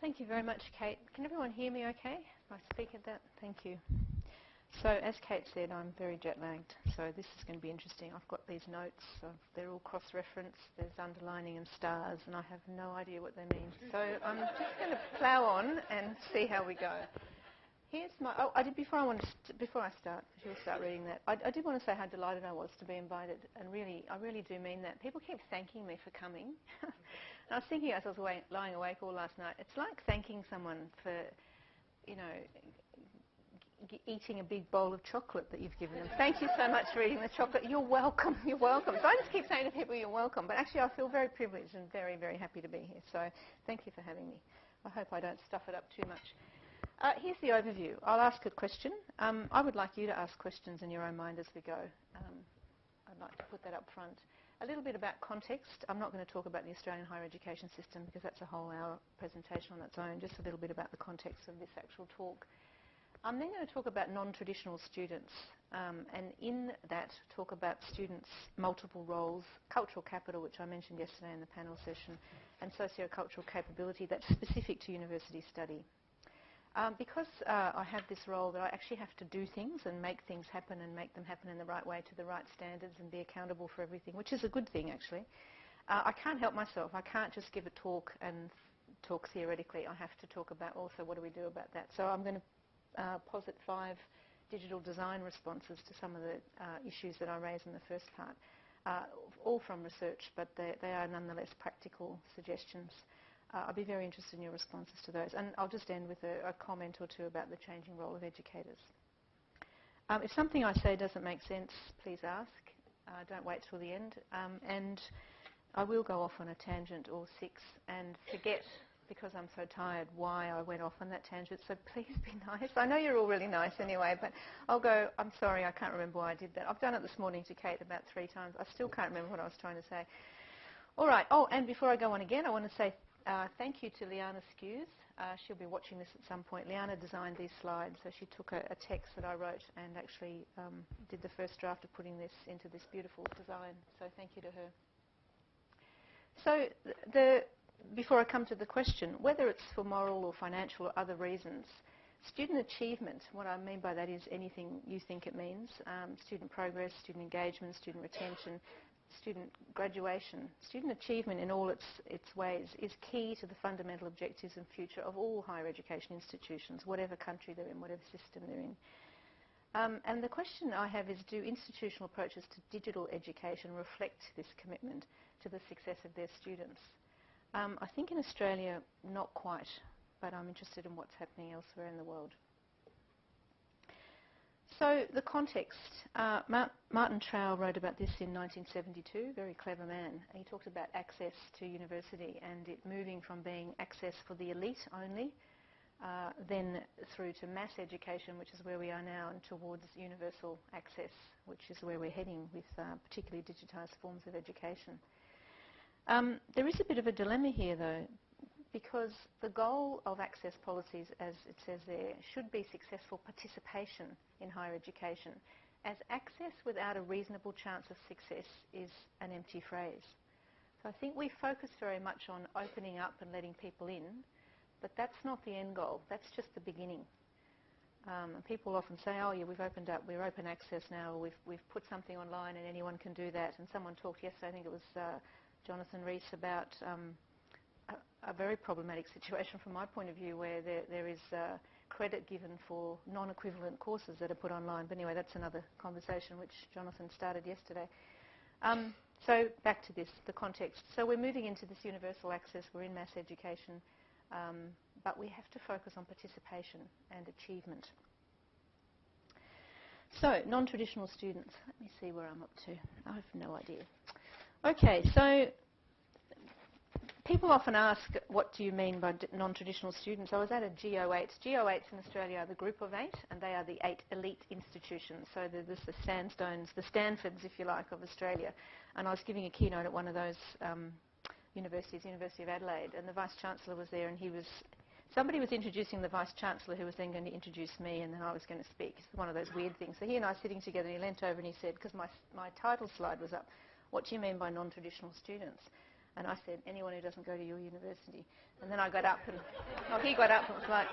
Thank you very much, Kate. Can everyone hear me okay? If I speak at that? Thank you. So as Kate said, I'm very jet-lagged, so this is going to be interesting. I've got these notes. They're all cross-referenced. There's underlining and stars, and I have no idea what they mean. So I'm just going to plough on and see how we go. Here's my... Oh, before I start, you'll start reading that. I did want to say how delighted I was to be invited, and I really do mean that. People keep thanking me for coming. And I was thinking as I was lying awake all last night, it's like thanking someone for, you know, eating a big bowl of chocolate that you've given them. Thank you so much for eating the chocolate. You're welcome. You're welcome. So I just keep saying to people, you're welcome. But actually, I feel very privileged and very, very happy to be here. So thank you for having me. I hope I don't stuff it up too much. Here's the overview. I'll ask a question. I would like you to ask questions in your own mind as we go. I'd like to put that up front. A little bit about context. I'm not going to talk about the Australian higher education system because that's a whole hour presentation on its own. Just a little bit about the context of this actual talk. I'm then going to talk about non-traditional students, and in that talk about students' multiple roles, cultural capital, which I mentioned yesterday in the panel session, and sociocultural capability that's specific to university study. Because I have this role that I actually have to do things and make things happen and make them happen in the right way to the right standards and be accountable for everything, which is a good thing actually. I can't help myself. I can't just give a talk and talk theoretically. I have to talk about also what do we do about that. So I'm going to posit 5 digital design responses to some of the issues that I raised in the first part, all from research, but they are nonetheless practical suggestions. I'd be very interested in your responses to those. And I'll just end with a comment or two about the changing role of educators. If something I say doesn't make sense, please ask. Don't wait till the end. And I will go off on a tangent or 6 and forget, because I'm so tired, why I went off on that tangent. So please be nice. I know you're all really nice anyway, but I'll go, I'm sorry, I can't remember why I did that. I've done it this morning to Kate about 3 times. I still can't remember what I was trying to say. All right. Oh, and before I go on again, I want to say thank you to Liana Skews. She'll be watching this at some point. Liana designed these slides, so she took a text that I wrote and actually did the first draft of putting this into this beautiful design. So thank you to her. So before I come to the question, whether it's for moral or financial or other reasons, student achievement, what I mean by that is anything you think it means, student progress, student engagement, student retention, student graduation, student achievement in all its ways is key to the fundamental objectives and future of all higher education institutions, whatever country they're in, whatever system they're in. And the question I have is, do institutional approaches to digital education reflect this commitment to the success of their students? I think in Australia, not quite, but I'm interested in what's happening elsewhere in the world. So the context. Martin Trowell wrote about this in 1972, very clever man. He talked about access to university and it moving from being access for the elite only, then through to mass education, which is where we are now, and towards universal access, which is where we're heading with particularly digitised forms of education. There is a bit of a dilemma here, though, because the goal of access policies, as it says there, should be successful participation in higher education, as access without a reasonable chance of success is an empty phrase. So I think we focus very much on opening up and letting people in, but that's not the end goal. That's just the beginning. And people often say, oh yeah, we've opened up, we're open access now, we've put something online and anyone can do that. And someone talked yesterday, I think it was Jonathan Rees, about a very problematic situation from my point of view, where there is credit given for non-equivalent courses that are put online. But anyway, that's another conversation which Jonathan started yesterday. So back to this, the context. So we're moving into this universal access, we're in mass education, but we have to focus on participation and achievement. So, non-traditional students. Let me see where I'm up to. I have no idea. Okay, so people often ask, what do you mean by non-traditional students? I was at a GO8. GO8s in Australia are the group of 8, and they are the 8 elite institutions. So there's the Sandstones, the Stanfords, if you like, of Australia. And I was giving a keynote at one of those universities, University of Adelaide, and the Vice-Chancellor was there, and somebody was introducing the Vice-Chancellor, who was then going to introduce me, and then I was going to speak. It's one of those weird things. So he and I sitting together, and he leant over and he said, because my title slide was up, what do you mean by non-traditional students? And I said, anyone who doesn't go to your university. And then I got up and, he got up and was like,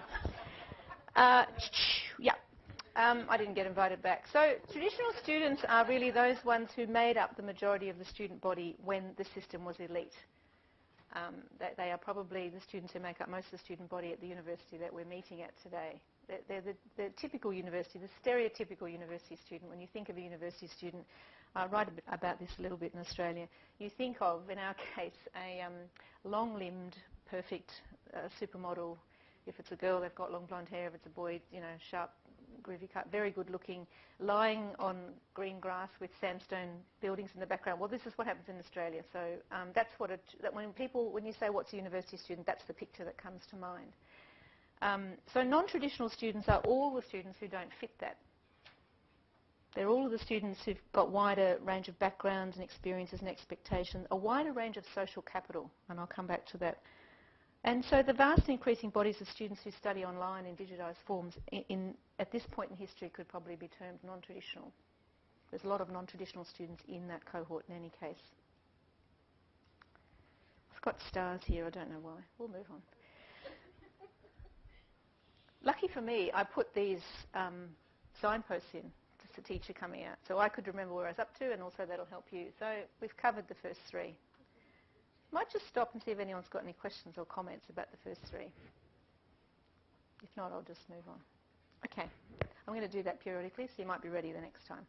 yeah. I didn't get invited back. So traditional students are really those ones who made up the majority of the student body when the system was elite. They are probably the students who make up most of the student body at the university that we're meeting at today. They're the typical university, the stereotypical university student. When you think of a university student, I write about this a little bit in Australia, you think of, in our case, a long-limbed, perfect supermodel. If it's a girl, they've got long blonde hair. If it's a boy, sharp, groovy cut, very good looking, lying on green grass with sandstone buildings in the background. Well, this is what happens in Australia. So that's what when you say what's a university student, that's the picture that comes to mind. So non-traditional students are all the students who don't fit that. They're all of the students who've got wider range of backgrounds and experiences and expectations, a wider range of social capital, and I'll come back to that. And so the vast increasing bodies of students who study online in digitised forms at this point in history could probably be termed non-traditional. There's a lot of non-traditional students in that cohort in any case. I've got stars here, I don't know why. We'll move on. Lucky for me, I put these signposts in, just a teacher coming out, so I could remember where I was up to, and also that'll help you. So we've covered the first three. Might just stop and see if anyone's got any questions or comments about the first three. If not, I'll just move on. Okay, I'm going to do that periodically, so you might be ready the next time.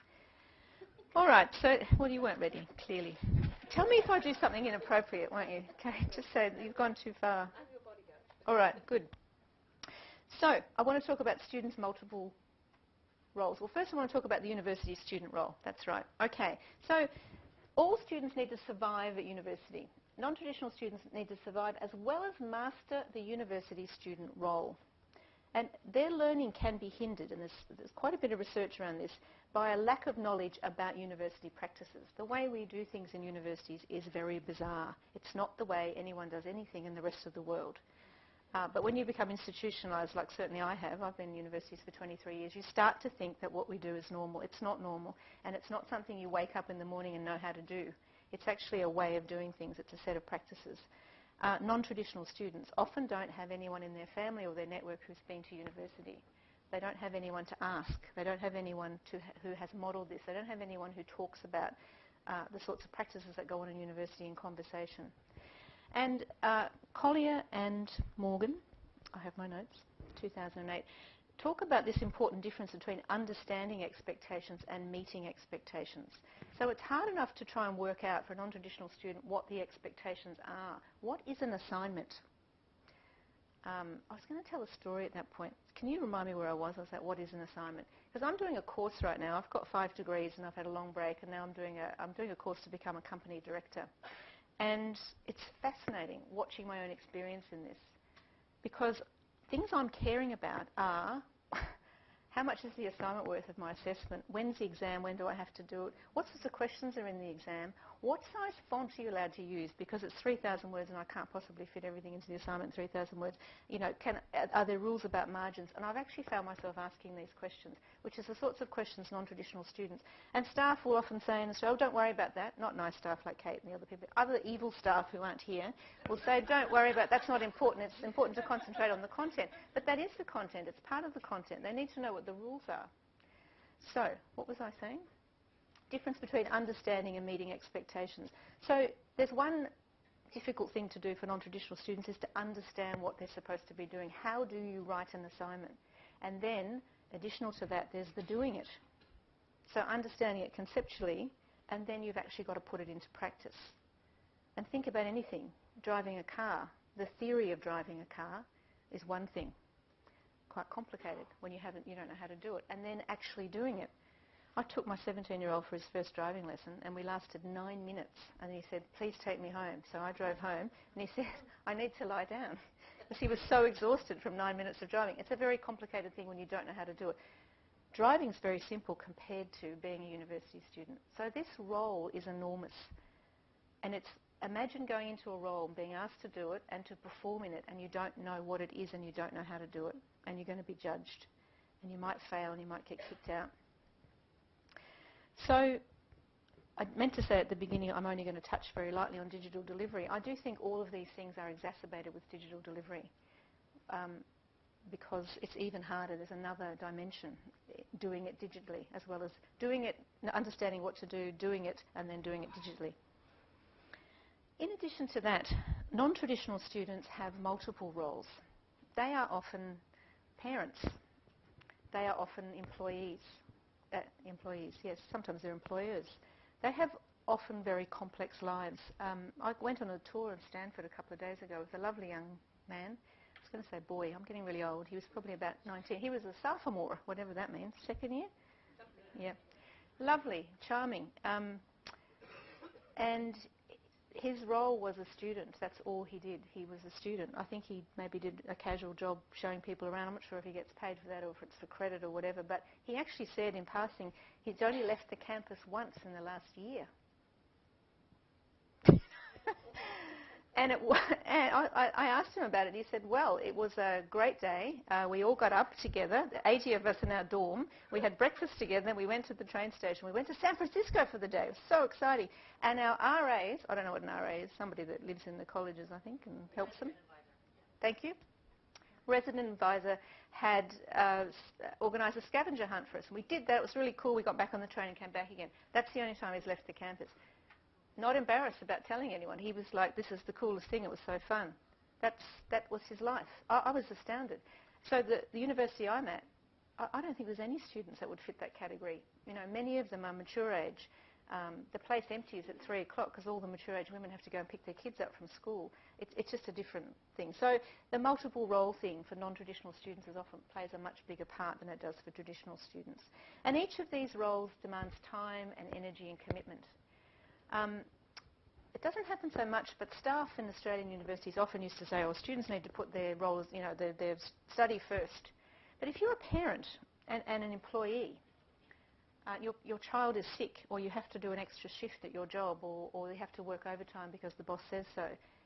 All right, so, well, you weren't ready, clearly. Tell me if I do something inappropriate, won't you? Okay, just say that you've gone too far. I'm your bodyguard. All right, good. So, I want to talk about students' multiple roles. Well, first I want to talk about the university student role. That's right. Okay, so all students need to survive at university. Non-traditional students need to survive as well as master the university student role. And their learning can be hindered, and there's quite a bit of research around this, by a lack of knowledge about university practices. The way we do things in universities is very bizarre. It's not the way anyone does anything in the rest of the world. But when you become institutionalised, like certainly I have, I've been in universities for 23 years, you start to think that what we do is normal. It's not normal, and it's not something you wake up in the morning and know how to do. It's actually a way of doing things. It's a set of practices. Non-traditional students often don't have anyone in their family or their network who's been to university. They don't have anyone to ask. They don't have anyone who has modelled this. They don't have anyone who talks about the sorts of practices that go on in university in conversation. And Collier and Morgan, I have my notes, 2008, talk about this important difference between understanding expectations and meeting expectations. So it's hard enough to try and work out for a non-traditional student what the expectations are. What is an assignment? I was going to tell a story at that point. Can you remind me where I was? I was like, what is an assignment? Because I'm doing a course right now. I've got 5 degrees and I've had a long break, and now I'm doing a course to become a company director. And it's fascinating watching my own experience in this, because things I'm caring about are how much is the assignment worth of my assessment? When's the exam? When do I have to do it? What sorts of questions are in the exam? What size font are you allowed to use? Because it's 3,000 words and I can't possibly fit everything into the assignment in 3,000 words. Are there rules about margins? And I've actually found myself asking these questions, which is the sorts of questions non-traditional students. And staff will often say in Australia, oh, don't worry about that. Not nice staff like Kate and the other people. Other evil staff who aren't here will say, don't worry about that. That's not important. It's important to concentrate on the content. But that is the content. It's part of the content. They need to know what the rules are. So, what was I saying? Difference between understanding and meeting expectations. So there's one difficult thing to do for non-traditional students is to understand what they're supposed to be doing. How do you write an assignment? And then, additional to that, there's the doing it. So understanding it conceptually, and then you've actually got to put it into practice. And think about anything. Driving a car. The theory of driving a car is one thing. Quite complicated when you don't know how to do it. And then actually doing it. I took my 17-year-old for his first driving lesson, and we lasted 9 minutes. And he said, please take me home. So I drove home, and he said, I need to lie down. Because he was so exhausted from 9 minutes of driving. It's a very complicated thing when you don't know how to do it. Driving's very simple compared to being a university student. So this role is enormous. And imagine going into a role and being asked to do it and to perform in it, and you don't know what it is and you don't know how to do it. And you're going to be judged. And you might fail and you might get kicked out. So I meant to say at the beginning I'm only going to touch very lightly on digital delivery. I do think all of these things are exacerbated with digital delivery because it's even harder. There's another dimension, doing it digitally as well as doing it, understanding what to do, doing it, and then doing it digitally. In addition to that, non-traditional students have multiple roles. They are often parents. They are often employees. Yes, sometimes they're employers. They have often very complex lives. I went on a tour of Stanford a couple of days ago with a lovely young man. I was going to say boy, I'm getting really old. He was probably about 19. He was a sophomore, whatever that means, second year? Yeah. Lovely, charming. And his role was a student. That's all he did. He was a student. I think he maybe did a casual job showing people around. I'm not sure if he gets paid for that or if it's for credit or whatever, but he actually said in passing he's only left the campus once in the last year. And I asked him about it. He said, well, it was a great day. We all got up together, 80 of us in our dorm. We had breakfast together, then we went to the train station. We went to San Francisco for the day. It was so exciting. And our RAs, I don't know what an RA is, somebody that lives in the colleges, I think, and helps them. Thank you. Resident advisor had organised a scavenger hunt for us. And we did that. It was really cool. We got back on the train and came back again. That's the only time he's left the campus. Not embarrassed about telling anyone. He was like, this is the coolest thing. It was so fun. That was his life. I was astounded. So the university I'm at, I don't think there's any students that would fit that category. You know, many of them are mature age. The place empties at 3 o'clock because all the mature age women have to go and pick their kids up from school. It's just a different thing. So the multiple role thing for non-traditional students often plays a much bigger part than it does for traditional students. And each of these roles demands time and energy and commitment. It doesn't happen so much, but staff in Australian universities often used to say, oh, students need to put their roles, you know, their study first. But if you're a parent and an employee, your child is sick, or you have to do an extra shift at your job, or you have to work overtime because the boss says so,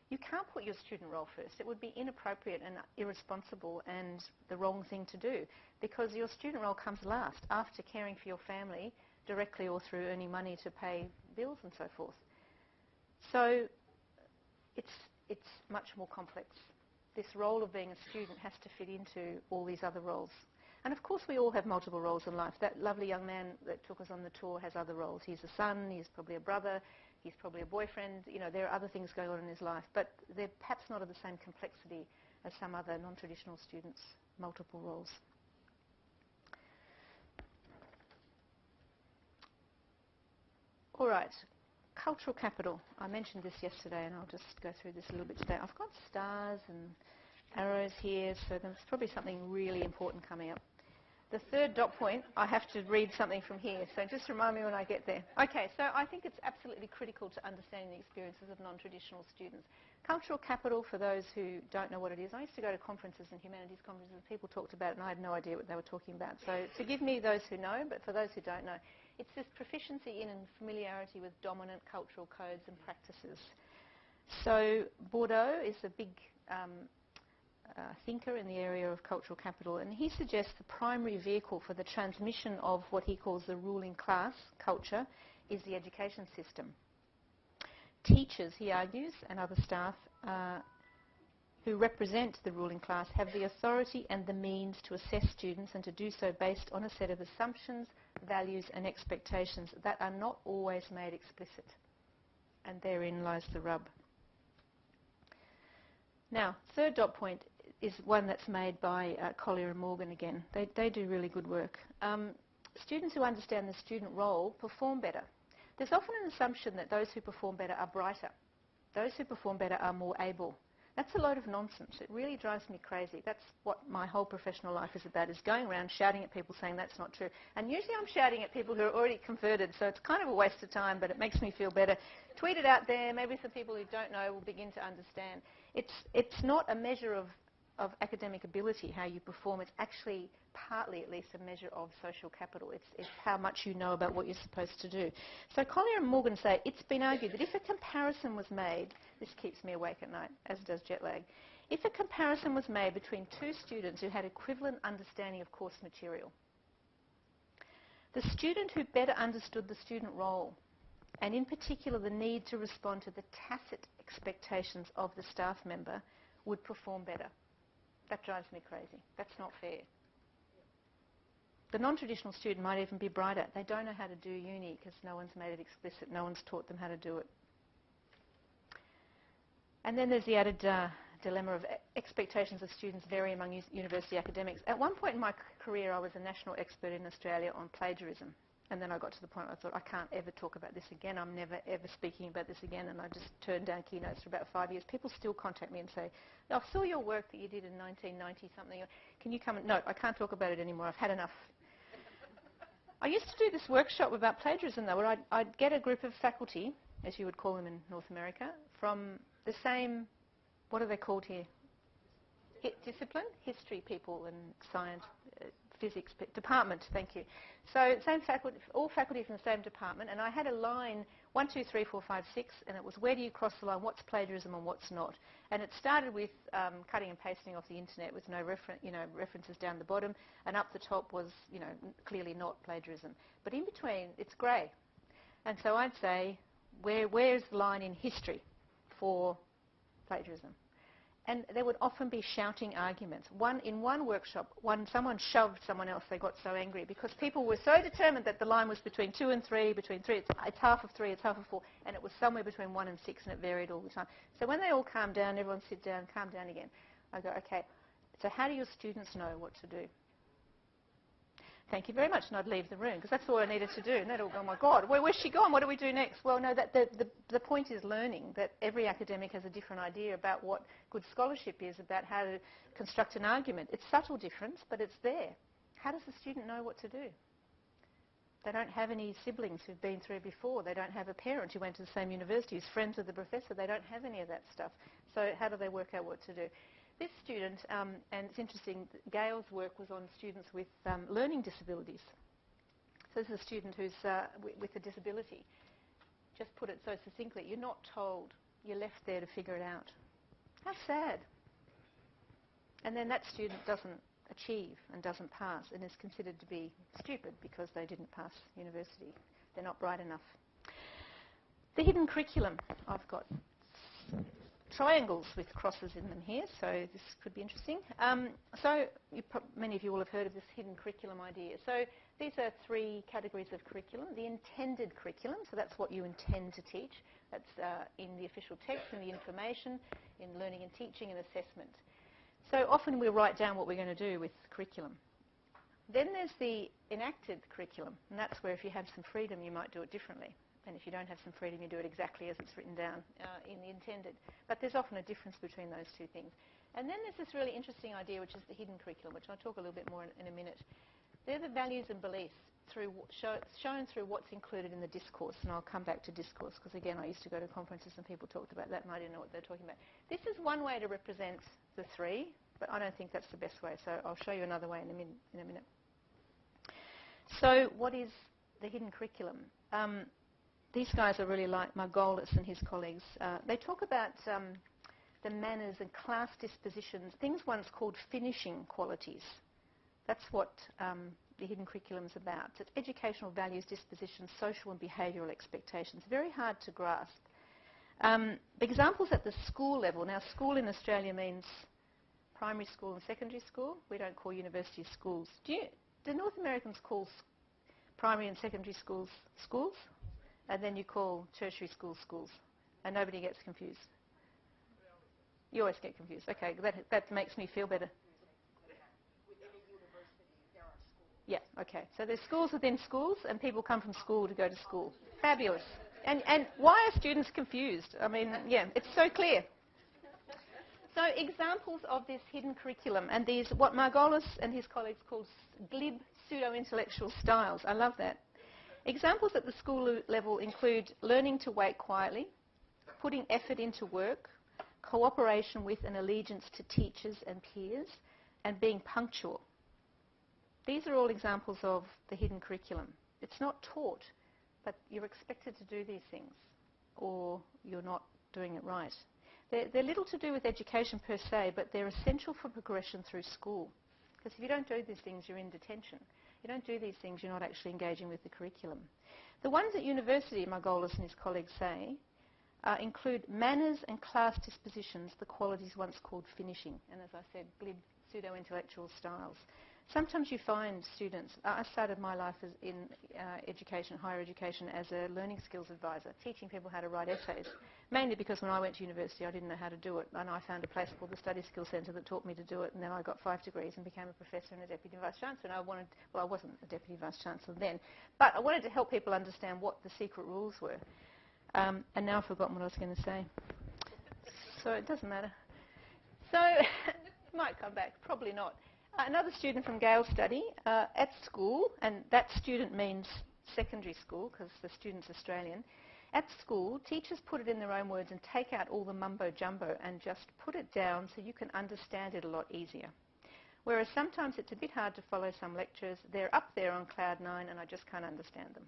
you can't put your student role first. It would be inappropriate and irresponsible and the wrong thing to do, because your student role comes last, after caring for your family directly or through earning money to pay bills and so forth. So it's much more complex. This role of being a student has to fit into all these other roles. And of course we all have multiple roles in life. That lovely young man that took us on the tour has other roles. He's a son, he's probably a brother, he's probably a boyfriend. You know, there are other things going on in his life, but they're perhaps not of the same complexity as some other non-traditional students' multiple roles. All right, cultural capital. I mentioned this yesterday, and I'll just go through this a little bit today. I've got stars and arrows here, so there's probably something really important coming up. The third dot point, I have to read something from here, so just remind me when I get there. Okay, so I think it's absolutely critical to understanding the experiences of non-traditional students. Cultural capital, for those who don't know what it is, I used to go to conferences and humanities conferences, people talked about it, and I had no idea what they were talking about. So forgive me those who know, but for those who don't know, it's this proficiency in and familiarity with dominant cultural codes and practices. So Bordeaux is a big thinker in the area of cultural capital, and he suggests the primary vehicle for the transmission of what he calls the ruling class culture is the education system. Teachers, he argues, and other staff who represent the ruling class have the authority and the means to assess students and to do so based on a set of assumptions, values and expectations that are not always made explicit. And therein lies the rub. Now, third dot point is one that's made by Collier and Morgan again. They do really good work. Students who understand the student role perform better. There's often an assumption that those who perform better are brighter. Those who perform better are more able. That's a load of nonsense. It really drives me crazy. That's what my whole professional life is about, is going around shouting at people saying that's not true. And usually I'm shouting at people who are already converted, so it's kind of a waste of time, but it makes me feel better. Tweet it out there. Maybe some people who don't know will begin to understand. It's not a measure of academic ability, how you perform. It's actually partly, at least, a measure of social capital. It's how much you know about what you're supposed to do. So Collier and Morgan say it's been argued that if a comparison was made, this keeps me awake at night, as does jet lag, if a comparison was made between two students who had equivalent understanding of course material, the student who better understood the student role and in particular the need to respond to the tacit expectations of the staff member, would perform better. That drives me crazy. That's not fair. The non-traditional student might even be brighter. They don't know how to do uni because no one's made it explicit. No one's taught them how to do it. And then there's the added dilemma of expectations of students vary among university academics. At one point in my career, I was a national expert in Australia on plagiarism. And then I got to the point where I thought, I can't ever talk about this again. I'm never, ever speaking about this again. And I just turned down Keynotes for about 5 years. People still contact me and say, I saw your work that you did in 1990-something. Can you come and... No, I can't talk about it anymore. I've had enough. I used to do this workshop about plagiarism, though, where I'd get a group of faculty, as you would call them in North America, from the same... What are they called here? Discipline? History people and science, physics department, thank you. So same faculty, all faculty from the same department, and I had a line 1, 2, 3, 4, 5, 6, and it was where do you cross the line, what's plagiarism and what's not. And it started with cutting and pasting off the internet with no references down the bottom, and up the top was clearly not plagiarism. But in between, it's grey. And so I'd say, where's the line in history for plagiarism? And there would often be shouting arguments. In one workshop, someone shoved someone else. They got so angry because people were so determined that the line was between 2 and 3, between 3, it's half of 3, it's half of 4, and it was somewhere between 1 and 6, and it varied all the time. So when they all calm down, everyone sit down, calm down again. I go, okay, so how do your students know what to do? Thank you very much, and I'd leave the room, because that's all I needed to do. And they'd all go, oh my God, where's she gone? What do we do next? Well, no, the point is learning, that every academic has a different idea about what good scholarship is, about how to construct an argument. It's subtle difference, but it's there. How does the student know what to do? They don't have any siblings who've been through before. They don't have a parent who went to the same university, who's friends with the professor. They don't have any of that stuff. So how do they work out what to do? This student, and it's interesting, Gail's work was on students with learning disabilities. So this is a student who's with a disability. Just put it so succinctly, you're not told, you're left there to figure it out. How sad. And then that student doesn't achieve and doesn't pass and is considered to be stupid because they didn't pass university. They're not bright enough. The hidden curriculum, I've got triangles with crosses in them here, so this could be interesting. Many of you will have heard of this hidden curriculum idea. So these are 3 categories of curriculum. The intended curriculum, so that's what you intend to teach. That's in the official text, in the information, in learning and teaching and assessment. So often we write down what we're going to do with curriculum. Then there's the enacted curriculum, and that's where if you have some freedom, you might do it differently. And if you don't have some freedom, you do it exactly as it's written down in the intended. But there's often a difference between those two things. And then there's this really interesting idea, which is the hidden curriculum, which I'll talk a little bit more in a minute. They're the values and beliefs shown through what's included in the discourse. And I'll come back to discourse, because again, I used to go to conferences and people talked about that and I didn't know what they're talking about. This is one way to represent the 3, but I don't think that's the best way. So I'll show you another way in a minute. So what is the hidden curriculum? These guys are really like Margolis and his colleagues. They talk about the manners and class dispositions, things once called finishing qualities. That's what the hidden curriculum is about. It's educational values, dispositions, social and behavioural expectations. Very hard to grasp. Examples at the school level. Now, school in Australia means primary school and secondary school. We don't call universities schools. Do North Americans call primary and secondary schools schools? And then you call tertiary schools schools, and nobody gets confused. You always get confused. Okay, that makes me feel better. Within a university, there are schools. Yeah, okay. So there's schools within schools, and people come from school to go to school. Fabulous. And why are students confused? I mean, yeah, it's so clear. So examples of this hidden curriculum, and these, what Margolis and his colleagues call glib pseudo-intellectual styles. I love that. Examples at the school level include learning to wait quietly, putting effort into work, cooperation with and allegiance to teachers and peers, and being punctual. These are all examples of the hidden curriculum. It's not taught, but you're expected to do these things, or you're not doing it right. They're little to do with education per se, but they're essential for progression through school. Because if you don't do these things, you're in detention. you don't do these things, you're not actually engaging with the curriculum. The ones at university, Margolis and his colleagues say, include manners and class dispositions, the qualities once called finishing, and as I said, glib, pseudo-intellectual styles. Sometimes you find students, I started my life in education, higher education, as a learning skills advisor, teaching people how to write essays, mainly because when I went to university I didn't know how to do it, and I found a place called the Study Skills Centre that taught me to do it, and then I got 5 degrees and became a professor and a deputy vice-chancellor, and I wanted, well, I wasn't a deputy vice-chancellor then, but I wanted to help people understand what the secret rules were. And now I've forgotten what I was going to say. So it doesn't matter. So it might come back, probably not. Another student from Gale Study at school, and that student means secondary school because the student's Australian. At school, teachers put it in their own words and take out all the mumbo-jumbo and just put it down so you can understand it a lot easier. Whereas sometimes it's a bit hard to follow some lectures. They're up there on cloud 9 and I just can't understand them.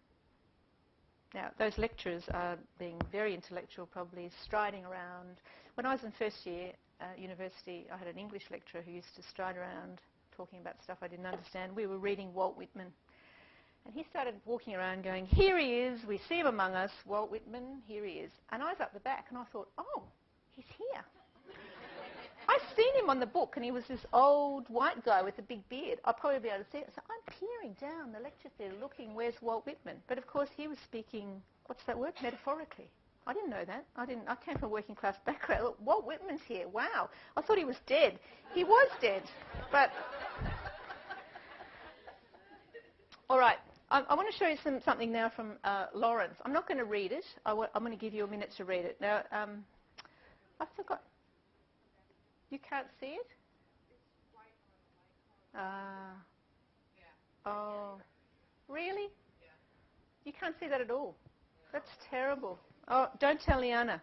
Now, those lecturers are being very intellectual, probably striding around. When I was in first year university, I had an English lecturer who used to stride around talking about stuff I didn't understand. We were reading Walt Whitman. And he started walking around going, here he is, we see him among us, Walt Whitman, here he is. And I was up the back and I thought, oh, he's here. I've seen him on the book and he was this old white guy with a big beard. I'll probably be able to see it. So I'm peering down the lecture theatre looking, where's Walt Whitman? But of course he was speaking, what's that word, metaphorically. I didn't know that. I came from a working class background. Look, Walt Whitman's here. Wow. I thought he was dead. He was dead. But all right. I want to show you something now from Lawrence. I'm not going to read it. I'm going to give you a minute to read it. Now, I forgot. You can't see it? Oh. Really? You can't see that at all? That's terrible. Oh, don't tell Liana.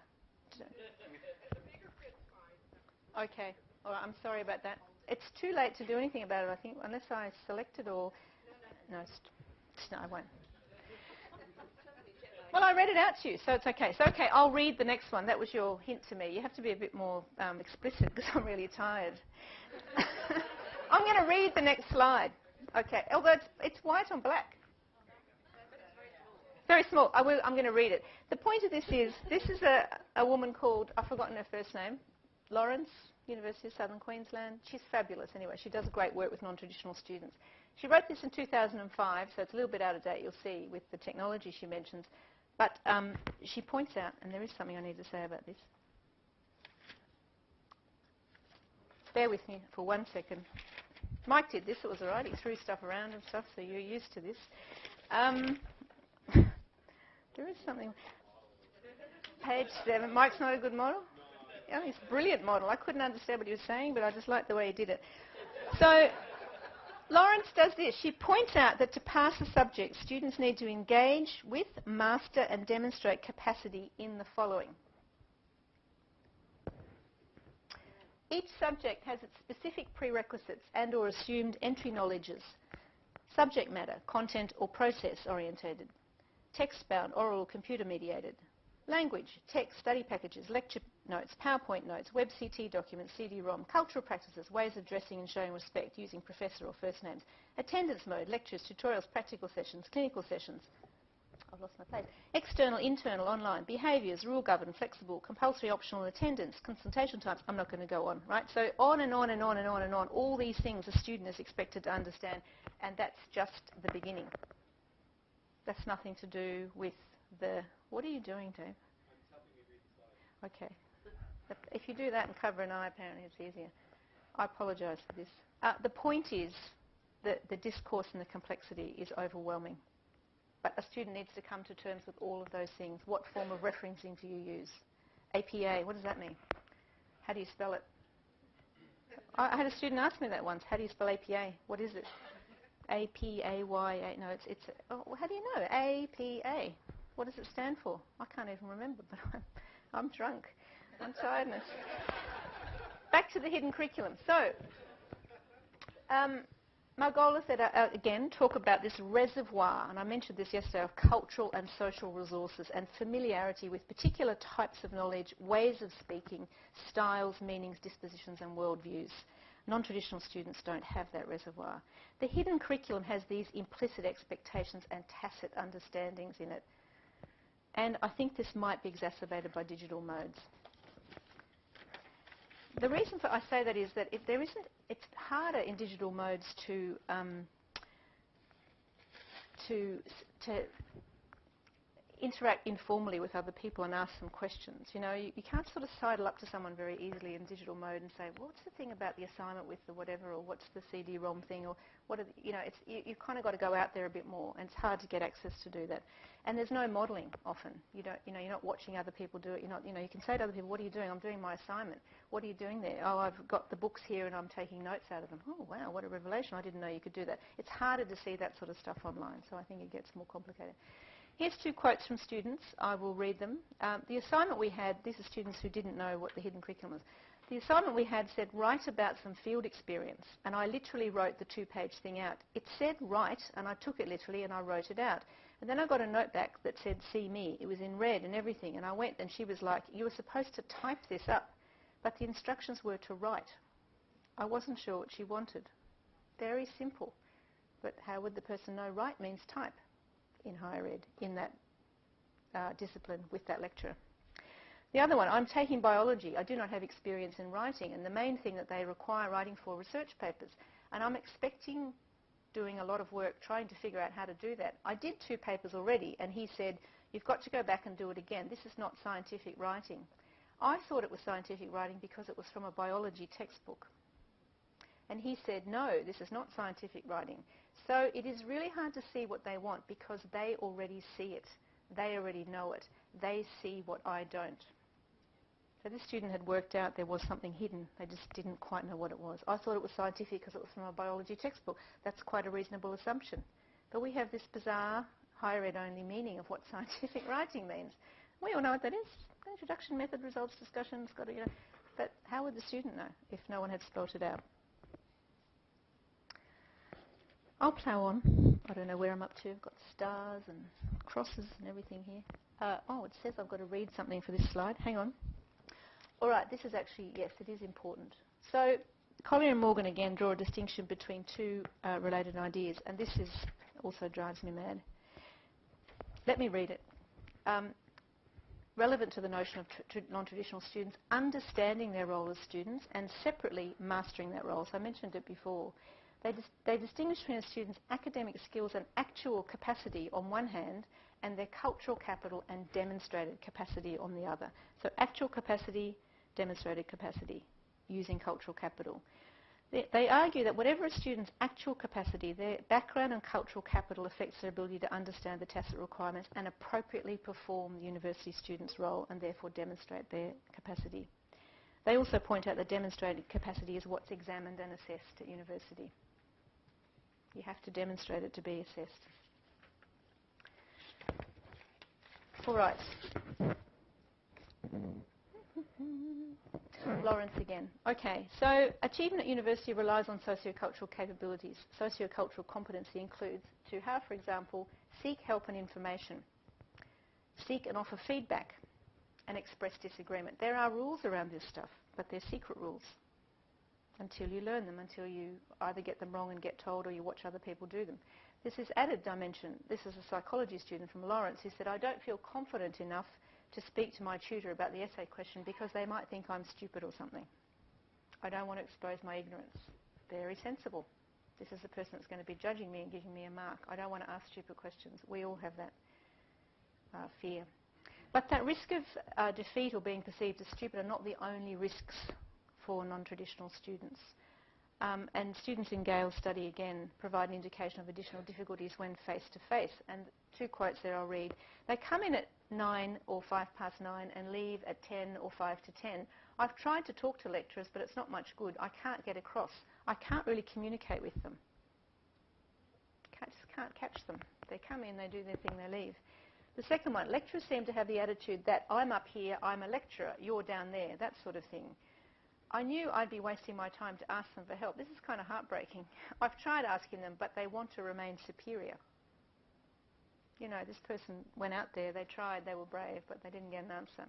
Okay. All right, I'm sorry about that. It's too late to do anything about it, I think, unless I select it or... No, I won't. Well, I read it out to you, so it's okay. So, okay, I'll read the next one. That was your hint to me. You have to be a bit more explicit because I'm really tired. I'm going to read the next slide. Okay, although it's white on black. Very small. I'm going to read it. The point of this is a woman called, I've forgotten her first name, Lawrence, University of Southern Queensland. She's fabulous anyway. She does great work with non-traditional students. She wrote this in 2005, so it's a little bit out of date, you'll see, with the technology she mentions. But she points out, and there is something I need to say about this. Bear with me for 1 second. Mike did this, it was all right. He threw stuff around and stuff, so you're used to this. There is something. Page 7. Mike's not a good model? Yeah, he's a brilliant model. I couldn't understand what he was saying, but I just liked the way he did it. So Lawrence does this. She points out that to pass a subject, students need to engage with, master and demonstrate capacity in the following. Each subject has its specific prerequisites and or assumed entry knowledges. Subject matter, content or process orientated. Text-bound, oral, computer-mediated. Language, text, study packages, lecture notes, PowerPoint notes, web CT documents, CD-ROM, cultural practices, ways of dressing and showing respect using professor or first names. Attendance mode, lectures, tutorials, practical sessions, clinical sessions. I've lost my place. External, internal, online. Behaviours, rule-governed, flexible, compulsory, optional, attendance, consultation times. I'm not going to go on, right? So on and on and on and on and on. All these things a student is expected to understand, and that's just the beginning. That's nothing to do with the... What are you doing, Dave? I'm helping you read the slide. Okay. But if you do that and cover an eye, apparently it's easier. I apologise for this. The point is that the discourse and the complexity is overwhelming. But a student needs to come to terms with all of those things. What form of referencing do you use? APA, what does that mean? How do you spell it? I had a student ask me that once. How do you spell APA? What is it? A-P-A-Y-A. No, it's oh, how do you know? A-P-A. What does it stand for? I can't even remember, but I'm drunk. I'm tiredness. Back to the hidden curriculum. So, my goal is that, again, talk about this reservoir, and I mentioned this yesterday, of cultural and social resources and familiarity with particular types of knowledge, ways of speaking, styles, meanings, dispositions, and worldviews. Non-traditional students don't have that reservoir. The hidden curriculum has these implicit expectations and tacit understandings in it. And I think this might be exacerbated by digital modes. The reason I say that is that if there isn't, it's harder in digital modes to interact informally with other people and ask them questions. You know, you can't sort of sidle up to someone very easily in digital mode and say, well, what's the thing about the assignment with the whatever, or what's the CD-ROM thing, or what are the, you know, you've kind of got to go out there a bit more, and it's hard to get access to do that. And there's no modelling often. You're not watching other people do it. You're not, you can say to other people, what are you doing? I'm doing my assignment. What are you doing there? Oh, I've got the books here and I'm taking notes out of them. Oh, wow, what a revelation. I didn't know you could do that. It's harder to see that sort of stuff online, so I think it gets more complicated. Here's 2 quotes from students. I will read them. The assignment we had, these are students who didn't know what the hidden curriculum was. The assignment we had said, write about some field experience. And I literally wrote the 2-page thing out. It said write, and I took it literally and I wrote it out. And then I got a note back that said, see me. It was in red and everything. And I went and she was like, you were supposed to type this up. But the instructions were to write. I wasn't sure what she wanted. Very simple. But how would the person know write means type in higher ed, in that discipline with that lecturer? The other one, I'm taking biology. I do not have experience in writing, and the main thing that they require writing for research papers. And I'm expecting doing a lot of work trying to figure out how to do that. I did 2 papers already, and he said, you've got to go back and do it again. This is not scientific writing. I thought it was scientific writing because it was from a biology textbook. And he said, no, this is not scientific writing. So it is really hard to see what they want because they already see it. They already know it. They see what I don't. So this student had worked out there was something hidden. They just didn't quite know what it was. I thought it was scientific because it was from a biology textbook. That's quite a reasonable assumption. But we have this bizarre higher ed only meaning of what scientific writing means. We all know what that is. Introduction, method, results, discussions, got to, But how would the student know if no one had spelt it out? I'll plough on. I don't know where I'm up to. I've got stars and crosses and everything here. It says I've got to read something for this slide. Hang on. All right, this is actually, yes, it is important. So Collier and Morgan again draw a distinction between 2 related ideas, and this is also drives me mad. Let me read it. Relevant to the notion of non-traditional students, understanding their role as students and separately mastering that role. So I mentioned it before. They distinguish between a student's academic skills and actual capacity on one hand and their cultural capital and demonstrated capacity on the other. So actual capacity, demonstrated capacity, using cultural capital. They argue that whatever a student's actual capacity, their background and cultural capital affects their ability to understand the tacit requirements and appropriately perform the university student's role and therefore demonstrate their capacity. They also point out that demonstrated capacity is what's examined and assessed at university. You have to demonstrate it to be assessed. All right. Lawrence again. Okay, so achievement at university relies on sociocultural capabilities. Sociocultural competency includes to have, for example, seek help and information, seek and offer feedback, and express disagreement. There are rules around this stuff, but they're secret rules until you learn them, until you either get them wrong and get told or you watch other people do them. This is added dimension. This is a psychology student from Lawrence who said, I don't feel confident enough to speak to my tutor about the essay question because they might think I'm stupid or something. I don't want to expose my ignorance. Very sensible. This is the person that's going to be judging me and giving me a mark. I don't want to ask stupid questions. We all have that fear. But that risk of defeat or being perceived as stupid are not the only risks for non-traditional students. And students in Gale's study, again, provide an indication of additional difficulties when face-to-face. And 2 quotes there I'll read. They come in at 9 or 9:05 and leave at 10 or 5 to 10. I've tried to talk to lecturers, but it's not much good. I can't get across. I can't really communicate with them. Just can't catch them. They come in, they do their thing, they leave. The second one, lecturers seem to have the attitude that I'm up here, I'm a lecturer, you're down there, that sort of thing. I knew I'd be wasting my time to ask them for help. This is kind of heartbreaking. I've tried asking them, but they want to remain superior. You know, this person went out there, they tried, they were brave, but they didn't get an answer.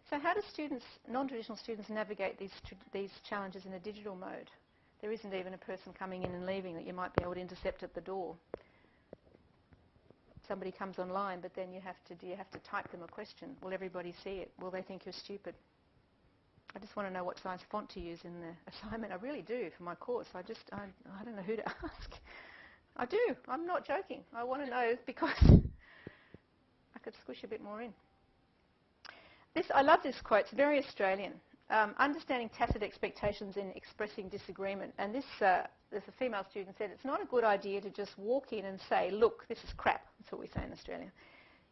So how do students, non-traditional students, navigate these challenges in a digital mode? There isn't even a person coming in and leaving that you might be able to intercept at the door. Somebody comes online, but then do you have to type them a question? Will everybody see it? Will they think you're stupid? I just want to know what size font to use in the assignment. I really do for my course. I don't know who to ask. I do. I'm not joking. I want to know because I could squish a bit more in. I love this quote. It's very Australian. Understanding tacit expectations in expressing disagreement. And this, as a female student said, it's not a good idea to just walk in and say, look, this is crap. That's what we say in Australia.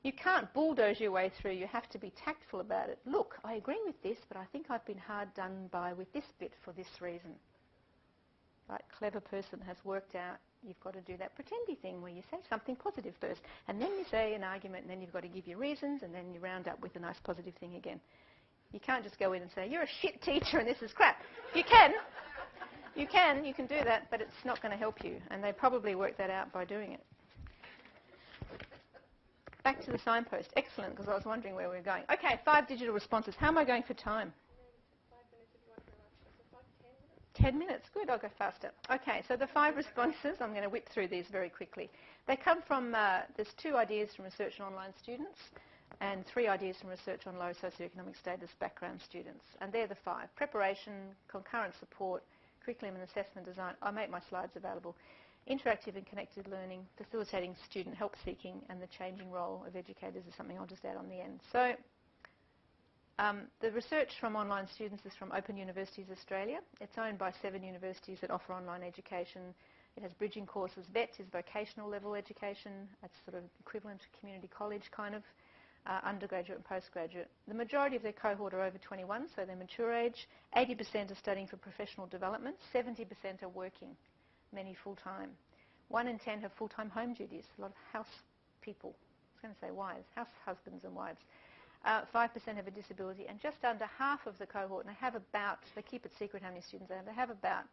You can't bulldoze your way through. You have to be tactful about it. Look, I agree with this, but I think I've been hard done by with this bit for this reason. Right? Clever person has worked out you've got to do that pretendy thing where you say something positive first, and then you say an argument, and then you've got to give your reasons, and then you round up with a nice positive thing again. You can't just go in and say, you're a shit teacher and this is crap. You can do that, but it's not going to help you. And they probably work that out by doing it. Back to the signpost. Excellent, because I was wondering where we were going. Okay, 5 digital responses. How am I going for time? 5 minutes if you want to relax. So 5, 10 minutes? 10 minutes. Good, I'll go faster. Okay, so the 5 responses, I'm going to whip through these very quickly. They come from, there's 2 ideas from research on online students, and 3 ideas from research on low socioeconomic status background students. And they're the 5. Preparation, concurrent support, curriculum and assessment design. I'll make my slides available. Interactive and connected learning, facilitating student help seeking, and the changing role of educators is something I'll just add on the end. So the research from online students is from Open Universities Australia. It's owned by 7 universities that offer online education. It has bridging courses. VET is vocational level education. That's sort of equivalent to community college kind of. Undergraduate and postgraduate. The majority of their cohort are over 21, so they're mature age. 80% are studying for professional development. 70% are working, many full-time. 1 in 10 have full-time home duties, a lot of house people. I was going to say wives, house husbands and wives. 5% have a disability, and just under half of the cohort, and they keep it secret how many students they have about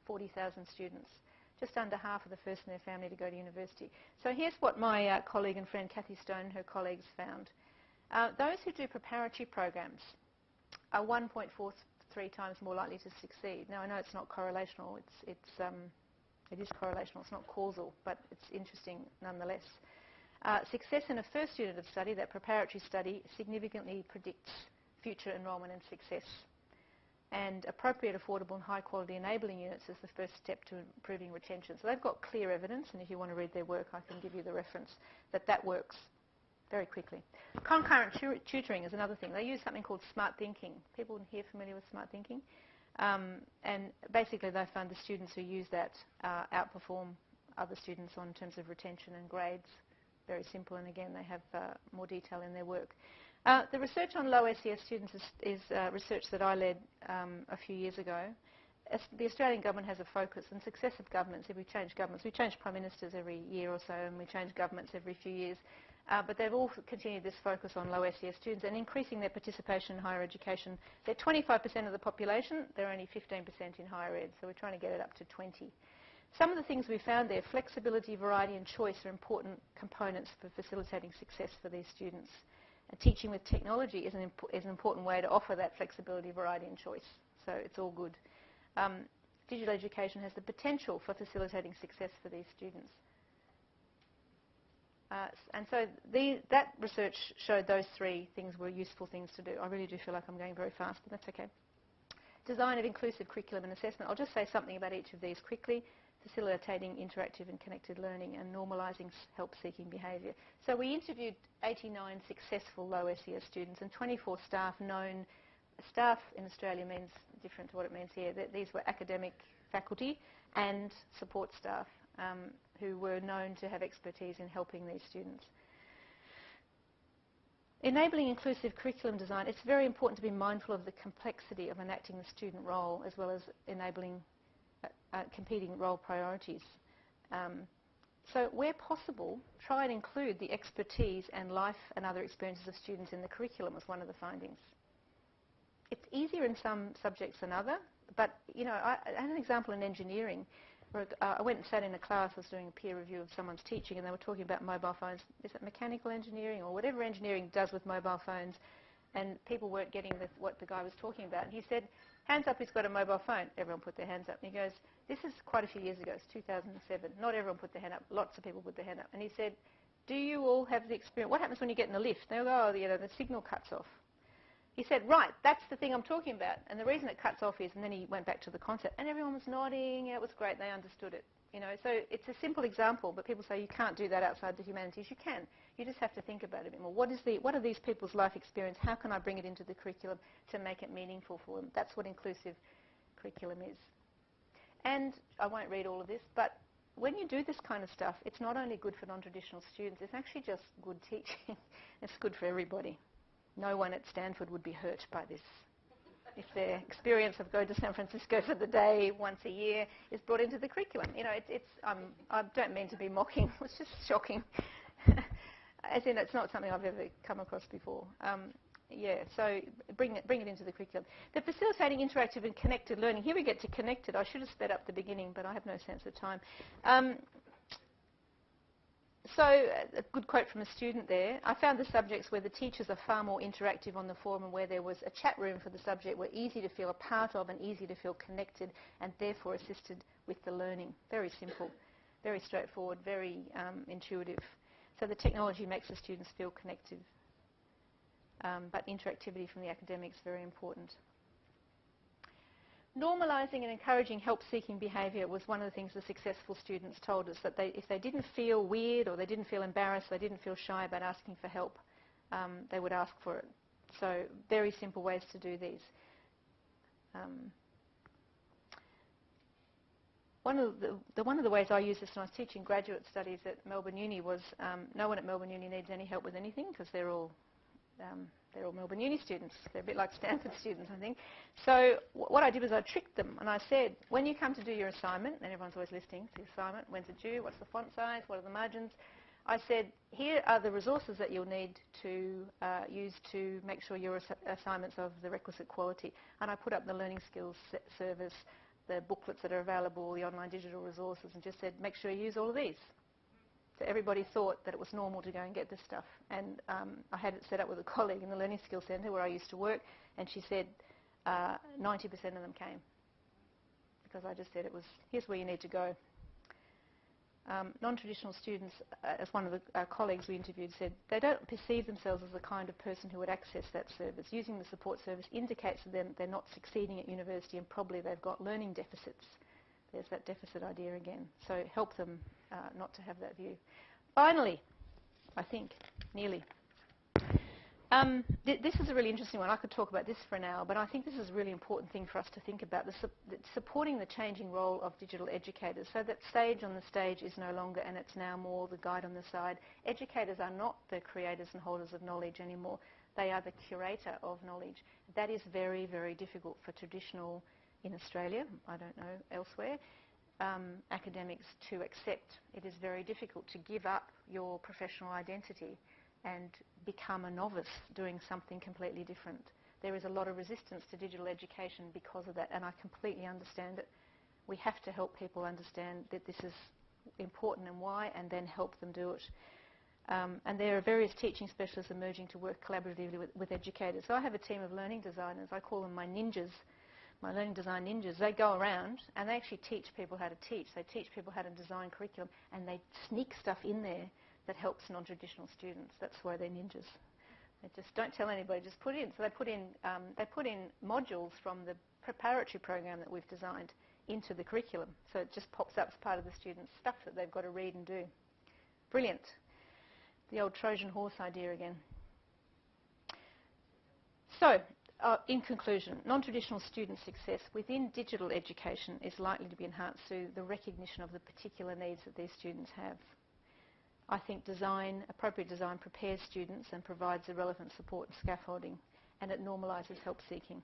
40,000 students. Just under half of the first in their family to go to university. So here's what my colleague and friend Kathy Stone and her colleagues found. Those who do preparatory programs are 1.43 times more likely to succeed. Now I know it's not correlational, it is correlational, it's not causal, but it's interesting nonetheless. Success in a first unit of study, that preparatory study, significantly predicts future enrolment and success. And appropriate, affordable and high quality enabling units is the first step to improving retention. So they've got clear evidence, and if you want to read their work I can give you the reference, that works very quickly. Concurrent tutoring is another thing. They use something called smart thinking. People here familiar with smart thinking? And basically they found the students who use that outperform other students in terms of retention and grades. Very simple, and again they have more detail in their work. The research on low SES students is research that I led a few years ago. The Australian government has a focus, and successive governments, if we change governments, we change prime ministers every year or so, and we change governments every few years, but they've all continued this focus on low SES students and increasing their participation in higher education. They're 25% of the population, they're only 15% in higher ed, so we're trying to get it up to 20. Some of the things we found there, flexibility, variety and choice are important components for facilitating success for these students. Teaching with technology is an important way to offer that flexibility, variety and choice. So it's all good. Digital education has the potential for facilitating success for these students. And so that research showed those 3 things were useful things to do. I really do feel like I'm going very fast, but that's okay. Design of inclusive curriculum and assessment. I'll just say something about each of these quickly. Facilitating interactive and connected learning and normalising help-seeking behaviour. So we interviewed 89 successful low SES students and 24 staff known. Staff in Australia means different to what it means here. These were academic faculty and support staff who were known to have expertise in helping these students. Enabling inclusive curriculum design, it's very important to be mindful of the complexity of enacting the student role as well as enabling competing role priorities. So where possible, try and include the expertise and life and other experiences of students in the curriculum was one of the findings. It's easier in some subjects than other, but you know, I had an example in engineering where I went and sat in a class, I was doing a peer review of someone's teaching and they were talking about mobile phones. Is it mechanical engineering or whatever engineering does with mobile phones? And people weren't getting what the guy was talking about. And he said, Hands up who's got a mobile phone. Everyone put their hands up. And he goes, this is quite a few years ago. It's 2007. Not everyone put their hand up. Lots of people put their hand up. And he said, do you all have the experience? What happens when you get in the lift? They'll go, oh, you know, the signal cuts off. He said, right, that's the thing I'm talking about. And the reason it cuts off is, and then he went back to the concept, and everyone was nodding. Yeah, it was great. They understood it. You know, so it's a simple example, but people say you can't do that outside the humanities. You can. You just have to think about it a bit more. What are these people's life experience? How can I bring it into the curriculum to make it meaningful for them? That's what inclusive curriculum is. And I won't read all of this, but when you do this kind of stuff, it's not only good for non-traditional students, it's actually just good teaching. It's good for everybody. No one at Stanford would be hurt by this. If their experience of going to San Francisco for the day once a year is brought into the curriculum. You know, I don't mean to be mocking. It's just shocking. As in, it's not something I've ever come across before. Yeah, so bring it into the curriculum. The facilitating interactive and connected learning. Here we get to connected. I should have sped up the beginning, but I have no sense of time. So a good quote from a student there. I found the subjects where the teachers are far more interactive on the forum and where there was a chat room for the subject were easy to feel a part of and easy to feel connected and therefore assisted with the learning. Very simple, very straightforward, very intuitive. So the technology makes the students feel connected. But interactivity from the academics is very important. Normalising and encouraging help-seeking behaviour was one of the things the successful students told us, that if they didn't feel weird or they didn't feel embarrassed, they didn't feel shy about asking for help, they would ask for it. So very simple ways to do these. One of the ways I used this when I was teaching graduate studies at Melbourne Uni was no one at Melbourne Uni needs any help with anything because they're all Melbourne Uni students. They're a bit like Stanford students, I think. So what I did was I tricked them, and I said, when you come to do your assignment, and everyone's always listening to the assignment, when's it due, what's the font size, what are the margins, I said, here are the resources that you'll need to use to make sure your assignments are of the requisite quality. And I put up the learning skills service, the booklets that are available, the online digital resources, and just said, make sure you use all of these. So everybody thought that it was normal to go and get this stuff. And I had it set up with a colleague in the Learning Skills Centre where I used to work, and she said 90% of them came. Because I just said it was, here's where you need to go. Non-traditional students, as one of the colleagues we interviewed said, they don't perceive themselves as the kind of person who would access that service. Using the support service indicates to them they're not succeeding at university and probably they've got learning deficits. There's that deficit idea again. So help them not to have that view. Finally, I think, nearly. This is a really interesting one. I could talk about this for an hour, but I think this is a really important thing for us to think about, supporting the changing role of digital educators. So that sage on the stage is no longer, and it's now more the guide on the side. Educators are not the creators and holders of knowledge anymore. They are the curator of knowledge. That is very, very difficult for traditional, in Australia, I don't know elsewhere, academics to accept. It is very difficult to give up your professional identity and become a novice doing something completely different. There is a lot of resistance to digital education because of that, and I completely understand it. We have to help people understand that this is important and why, and then help them do it. And there are various teaching specialists emerging to work collaboratively with educators. So I have a team of learning designers. I call them my ninjas, my learning design ninjas. They go around and they actually teach people how to teach. They teach people how to design curriculum, and they sneak stuff in there that helps non-traditional students. That's why they're ninjas. They just don't tell anybody, just put in. So they put in modules from the preparatory program that we've designed into the curriculum. So it just pops up as part of the students' stuff that they've got to read and do. Brilliant. The old Trojan horse idea again. So, in conclusion, non-traditional student success within digital education is likely to be enhanced through the recognition of the particular needs that these students have. I think appropriate design prepares students and provides the relevant support and scaffolding, and it normalises help-seeking.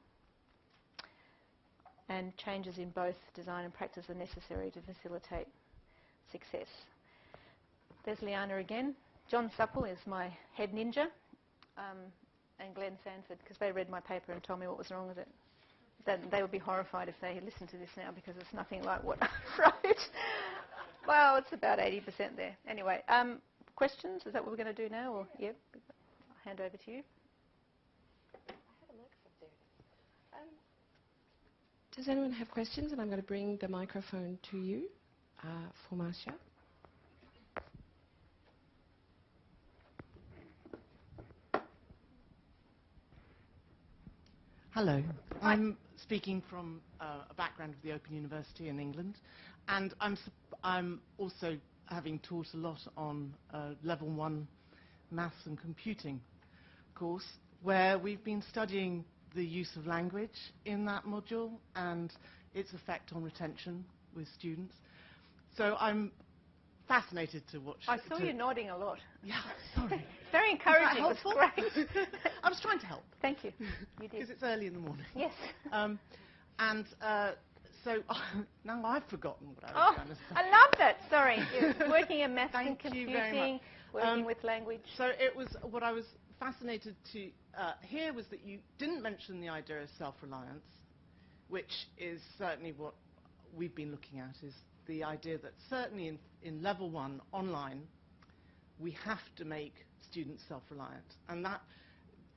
And changes in both design and practice are necessary to facilitate success. There's Liana again. John Supple is my head ninja, and Glenn Sanford, because they read my paper and told me what was wrong with it. They would be horrified if they listened to this now, because it's nothing like what I wrote. Well, it's about 80% there. Anyway, questions? Is that what we're going to do now? Or yep, I'll hand over to you. I have a microphone there. Does anyone have questions? And I'm going to bring the microphone to you for Marcia. Hello. I'm speaking from a background of the Open University in England, and I'm also having taught a lot on Level 1 Maths and Computing course, where we've been studying the use of language in that module and its effect on retention with students. So I'm fascinated to watch. I saw you nodding a lot. Yeah, sorry. Very encouraging. It was great. I was trying to help. Thank you. You did. Because it's early in the morning. Yes. So now I've forgotten what I was going to say. I love that. Sorry. You're working in maths and Thank you very computing, much. working with language. So it was what I was fascinated to hear was that you didn't mention the idea of self-reliance, which is certainly what we've been looking at, is the idea that certainly in Level 1 online, we have to make students self-reliant. And that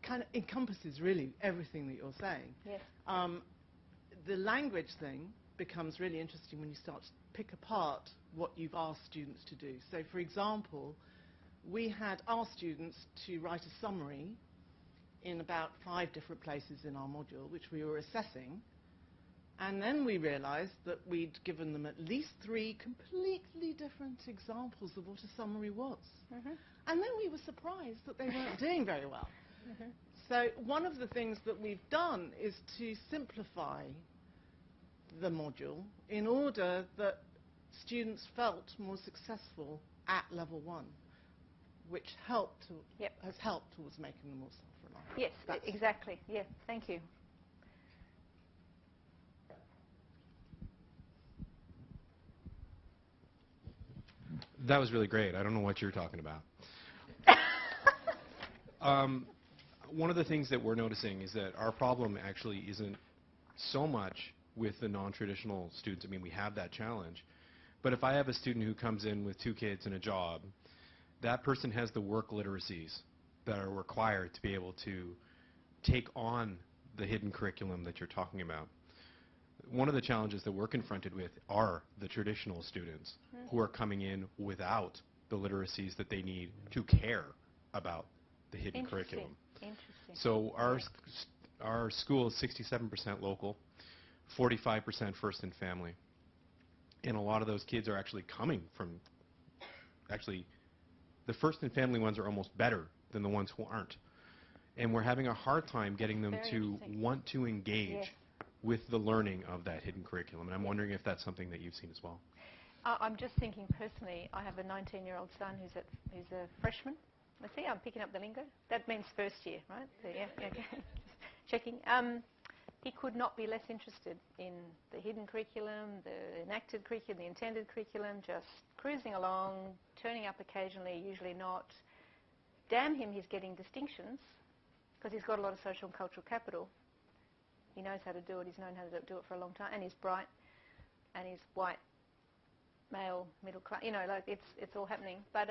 kind of encompasses really everything that you're saying. Yes. The language thing becomes really interesting when you start to pick apart what you've asked students to do. So, for example, we had asked students to write a summary in about 5 different places in our module, which we were assessing. And then we realized that we'd given them at least 3 completely different examples of what a summary was. Mm-hmm. And then we were surprised that they weren't doing very well. Mm-hmm. So one of the things that we've done is to simplify the module in order that students felt more successful at Level 1, which has helped towards making them more self-reliant. Yes, exactly. Yeah, thank you. That was really great. I don't know what you're talking about. One of the things that we're noticing is that our problem actually isn't so much with the non-traditional students. I mean, we have that challenge. But if I have a student who comes in with 2 kids and a job, that person has the work literacies that are required to be able to take on the hidden curriculum that you're talking about. One of the challenges that we're confronted with are the traditional students who are coming in without the literacies that they need to care about the hidden curriculum. Interesting. So our school is 67% local, 45% first and family. And a lot of those kids are actually coming from, the first and family ones are almost better than the ones who aren't. And we're having a hard time getting them to want to engage with the learning of that hidden curriculum. And I'm wondering if that's something that you've seen as well. I'm just thinking personally, I have a 19-year-old son who's a freshman. Let's see, I'm picking up the lingo. That means first year, right? So, yeah, okay. Just checking. He could not be less interested in the hidden curriculum, the enacted curriculum, the intended curriculum, just cruising along, turning up occasionally, usually not. Damn him, he's getting distinctions because he's got a lot of social and cultural capital. He knows how to do it. He's known how to do it for a long time. And he's bright. And he's white, male, middle class. You know, like it's all happening. But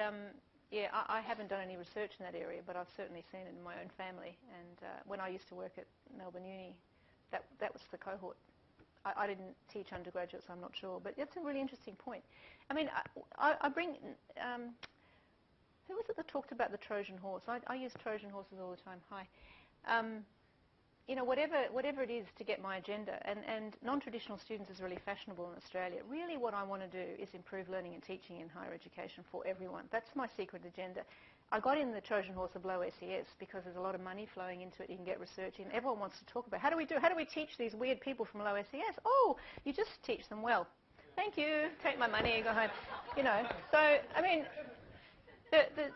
yeah, I haven't done any research in that area, but I've certainly seen it in my own family. And when I used to work at Melbourne Uni, that was the cohort. I didn't teach undergraduates, so I'm not sure. But that's a really interesting point. I mean, I bring... who was it that talked about the Trojan horse? I use Trojan horses all the time. Hi. You know, whatever it is to get my agenda, and non-traditional students is really fashionable in Australia. Really what I want to do is improve learning and teaching in higher education for everyone. That's my secret agenda. I got in the Trojan horse of low SES because there's a lot of money flowing into it. You can get research in. Everyone wants to talk about how do we teach these weird people from low SES? Oh, you just teach them well. Thank you. Take my money and go home. You know, so, I mean,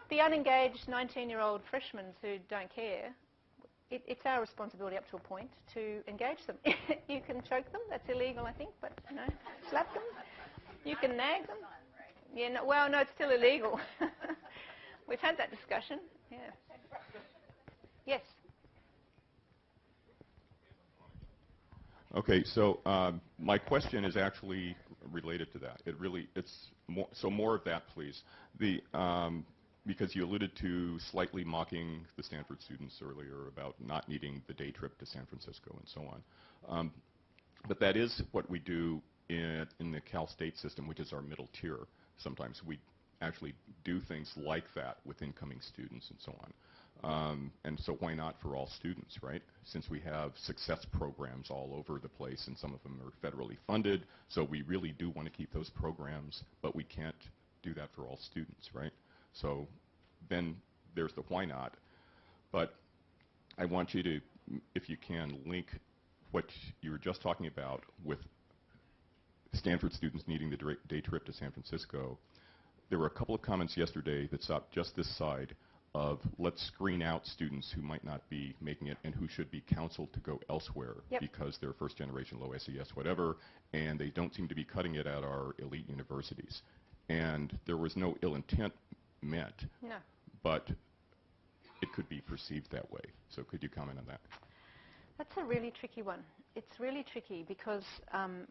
the unengaged 19-year-old freshmen who don't care, it's our responsibility up to a point to engage them. You can choke them. That's illegal, I think, but, you know, slap them. You can nag them. Yeah, no, well, no, it's still illegal. We've had that discussion. Yeah. Yes. Okay, so my question is actually related to that. It's more of that, please. Because you alluded to slightly mocking the Stanford students earlier about not needing the day trip to San Francisco and so on. But that is what we do in the Cal State system, which is our middle tier. Sometimes we actually do things like that with incoming students and so on. And so why not for all students, right? Since we have success programs all over the place, and some of them are federally funded, so we really do want to keep those programs, but we can't do that for all students, right? So then there's the why not. But I want you to, if you can, link what you were just talking about with Stanford students needing the day trip to San Francisco. There were a couple of comments yesterday that stopped just this side of let's screen out students who might not be making it and who should be counseled to go elsewhere because they're first generation, low SES, whatever, and they don't seem to be cutting it at our elite universities. And there was no ill intent meant, but it could be perceived that way. So could you comment on that? That's a really tricky one. It's really tricky because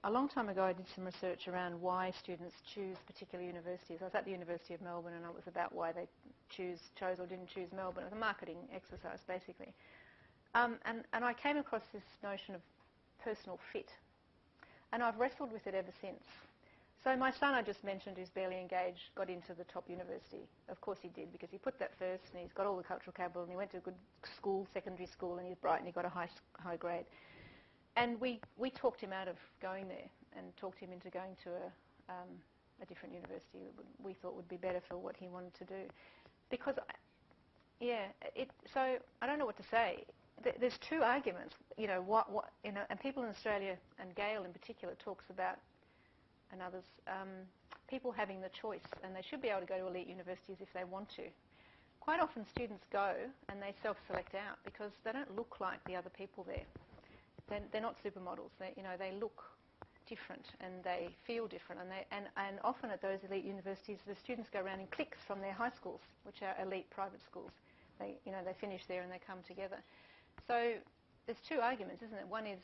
a long time ago I did some research around why students choose particular universities. I was at the University of Melbourne, and it was about why they chose or didn't choose Melbourne. It was a marketing exercise, basically. And I came across this notion of personal fit, and I've wrestled with it ever since. So my son, I just mentioned, who's barely engaged, got into the top university. Of course he did, because he put that first, and he's got all the cultural capital, and he went to a good school, secondary school, and he's bright, and he got a high grade. And we talked him out of going there, and talked him into going to a different university that we thought would be better for what he wanted to do. Because, so I don't know what to say. There's two arguments, and people in Australia, and Gail in particular, talks about, and others, people having the choice, and they should be able to go to elite universities if they want to. Quite often students go and they self-select out because they don't look like the other people there. They're not supermodels. They look different and they feel different, and often at those elite universities the students go around in cliques from their high schools, which are elite private schools. They finish there and they come together. So there's two arguments, isn't it? One is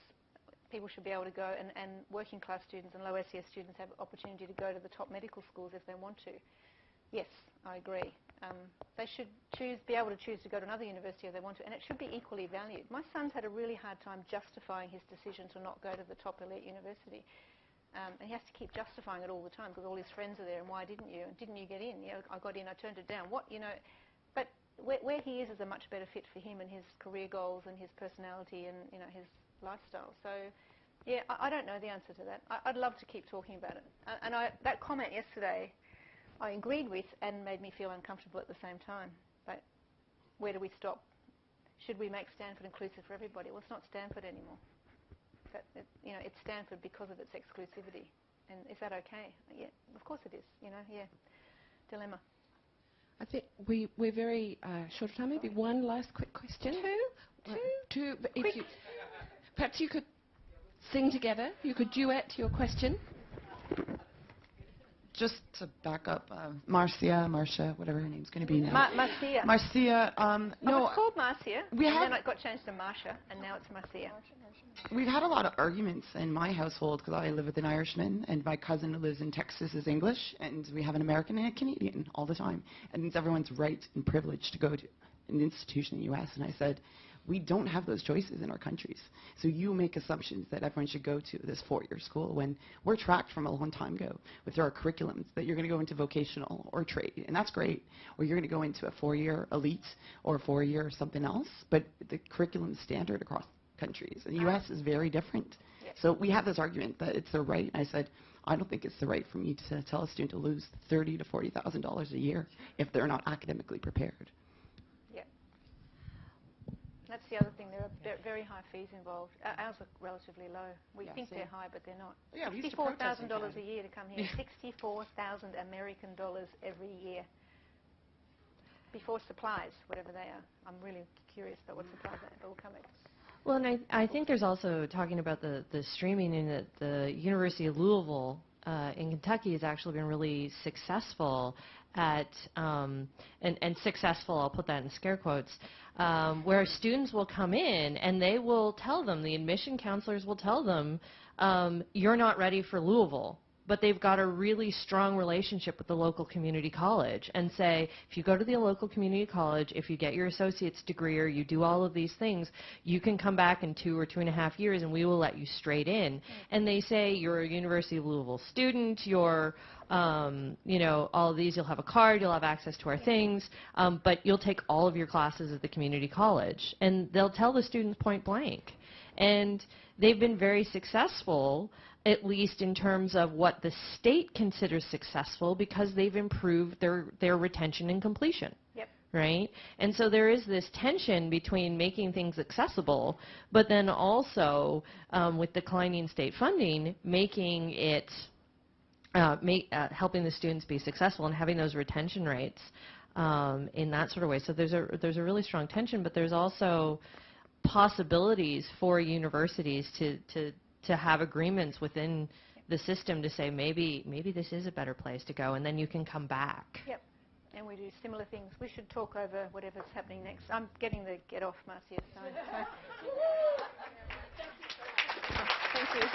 people should be able to go, and working class students and low SES students have opportunity to go to the top medical schools if they want to. Yes, I agree. They should be able to choose to go to another university if they want to, and it should be equally valued. My son's had a really hard time justifying his decision to not go to the top elite university. And he has to keep justifying it all the time because all his friends are there, and why didn't you? And didn't you get in? I got in, I turned it down. But where he is a much better fit for him and his career goals and his personality and his lifestyle. So, yeah, I don't know the answer to that. I'd love to keep talking about it. And that comment yesterday I agreed with and made me feel uncomfortable at the same time. But where do we stop? Should we make Stanford inclusive for everybody? Well, it's not Stanford anymore. It's Stanford because of its exclusivity. And is that okay? Yeah, of course it is. Dilemma. I think we're very short of time. Maybe one last quick question. Two. Perhaps you could sing together. You could duet your question. Just to back up, Marcia, whatever her name's going to be now. Marcia. Marcia. No, it's called Marcia. Then it got changed to Marcia, and now it's Marcia. We've had a lot of arguments in my household because I live with an Irishman, and my cousin who lives in Texas is English, and we have an American and a Canadian all the time. And it's everyone's right and privilege to go to an institution in the U.S. And I said, we don't have those choices in our countries. So you make assumptions that everyone should go to this four-year school when we're tracked from a long time ago with our curriculums that you're going to go into vocational or trade, and that's great, or you're going to go into a four-year elite or a four-year something else, but the curriculum is standard across countries, and the U.S. is very different. Yes. So we have this argument that it's the right, and I said, I don't think it's the right for me to tell a student to lose $30,000 to $40,000 a year if they're not academically prepared. That's the other thing. There are very high fees involved. Ours are relatively low. We think they're high, but they're not. Yeah, $64,000 a year to come here. $64,000 American dollars every year. Before supplies, whatever they are. I'm really curious about what supplies that will come at. Well, and I think there's also talking about the streaming, in that the University of Louisville in Kentucky has actually been really successful at, and successful, I'll put that in scare quotes, where students will come in and they will tell them, the admission counselors will tell them, you're not ready for Louisville but they've got a really strong relationship with the local community college and say, if you go to the local community college, if you get your associate's degree or you do all of these things, you can come back in 2 or 2.5 years and we will let you straight in. And they say, you're a University of Louisville student, you're you know, all of these, you'll have a card, you'll have access to our things, but you'll take all of your classes at the community college. And they'll tell the students point blank. And they've been very successful, at least in terms of what the state considers successful, because they've improved their retention and completion. Yep. Right? And so there is this tension between making things accessible, but then also with declining state funding, making it helping the students be successful and having those retention rates in that sort of way. So there's a really strong tension, but there's also possibilities for universities to have agreements within the system to say maybe this is a better place to go, and then you can come back. Yep. And we do similar things. We should talk over whatever's happening next. I'm getting the get off, Marcia. Thank you.